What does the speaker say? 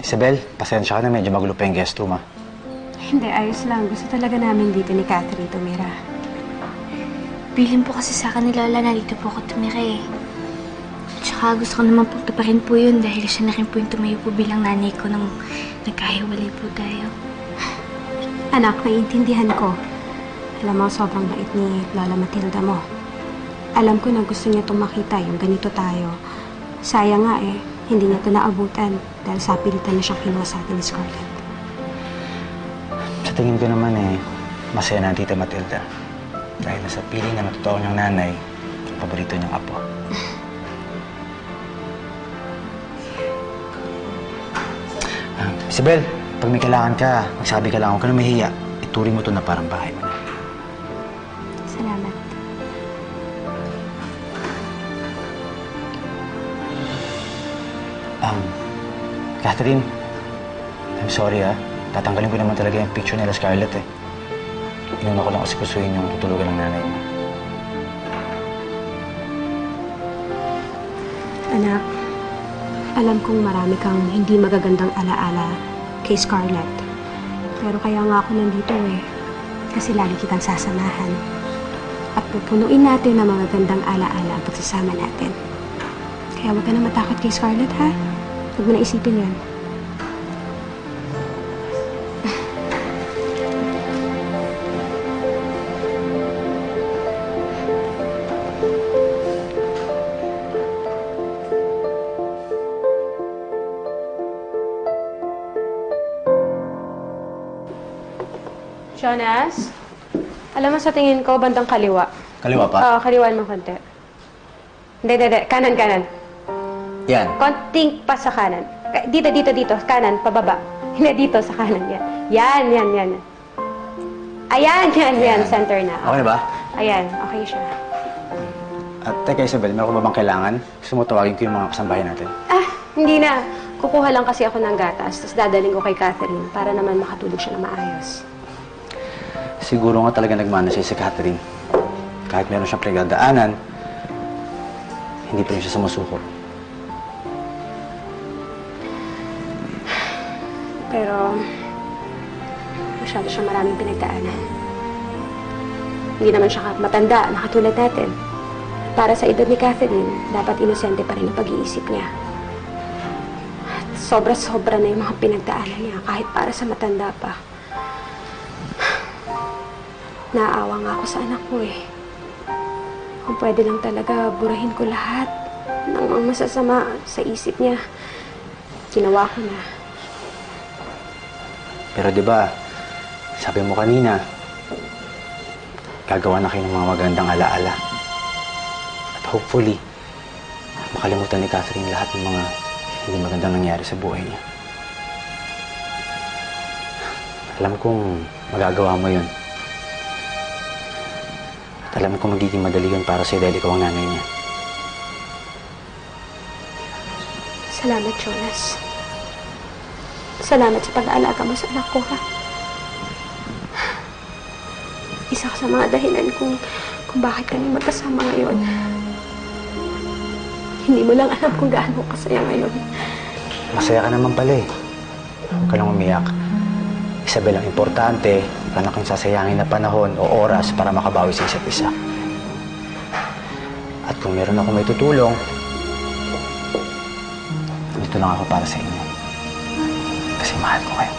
Isabel, pasensya ka na. Medyo magulo pa yung guest room, Hindi, ayos lang. Gusto talaga namin dito ni Catherine tumira. Bilin po kasi sa akin ni Lola na dito po ako tumira eh. Tsaka gusto ko naman po taparin po yun dahil siya na rin po yung tumayo po bilang nanay ko nung nagkahiwalay po tayo. Anak, naiintindihan ko. Alam mo, sobrang bait ni Lola Matilda mo. Alam ko na gusto niya itong makita, yung ganito tayo. Sayang nga eh, hindi niya ito naabutan dahil sa pilitan na siyang kinuha sa atin ni Scarlett. Sa tingin ko naman masaya na ang Tita Matilda. Dahil nasa piling na totoo niyang nanay, ang paborito niyang apo. Isabel, pag may kailangan ka, magsabi ka lang, huwag ka na mahiya. Ituring mo ito na parang bahay mo na. Salamat. Catherine, I'm sorry tatanggalin ko naman talaga yung picture nila Scarlett Inuna ko lang kasi kusuhin yung tutulugan ng nanay mo. Anak, alam kong marami kang hindi magagandang alaala kay Scarlett. Pero kaya nga ako nandito kasi lagi kitang sasamahan. At pupunuin natin ng mga gandang alaala ang pagsasama natin. Kaya huwag ka na matakot kay Scarlett, ha? Huwag mo na isipin yan. Jonas? Alam mo, sa tingin ko, bandang kaliwa. Kaliwa pa? Oo, kaliwan mo konti. Hindi. Kanan. Yan. Konting pa sa kanan. Dito. Kanan, pababa. Hindi, dito, sa kanan. Yan. Ayan. Center na. Okay na ba? Ayan, okay siya. At teka Isabel, meron ka ba bang kailangan? Gusto mo tawagin ko yung mga kasambahay natin? Hindi na. Kukuha lang kasi ako ng gatas, tapos dadaling ko kay Catherine para naman makatulog siya na maayos. Siguro nga talaga nagmana siya si Catherine. Kahit meron siyang pinagdadaanan, hindi pa rin siya sumusuko. Pero, masyado siya maraming pinagdaanan. Hindi naman siya matanda, nakatulad natin. Para sa edad ni Catherine, dapat inosente pa rin ang pag-iisip niya. At sobra-sobra na yung mga pinagdaanan niya, kahit para sa matanda pa. Naawa nga ako sa anak ko Kung pwede lang talaga, burahin ko lahat ng masasama sa isip niya. Ginawa ko na. Pero di ba, sabi mo kanina, gagawa na kayo ng mga magandang alaala. At hopefully, makalimutan ni Catherine lahat ng mga hindi magandang nangyari sa buhay niya. Alam kong magagawa mo yun. At alam kong magiging madali yun para sa'yo dahil ikaw ang nanay niya. Salamat, Jonas. Salamat sa pag-aalaga mo sa anak ko, ha? Isa ka sa mga dahilan kung bakit kami magkasama ngayon. Hindi mo lang alam kung gaano kasaya ngayon. Masaya ka naman pala Huwag ka lang umiyak. Isabel, ang importante, wala kang sasayangin na panahon o oras para makabawi sa isa't isa. At kung meron ako may tutulong, dito lang ako para sa inyo. Kasi mahal ko kayo.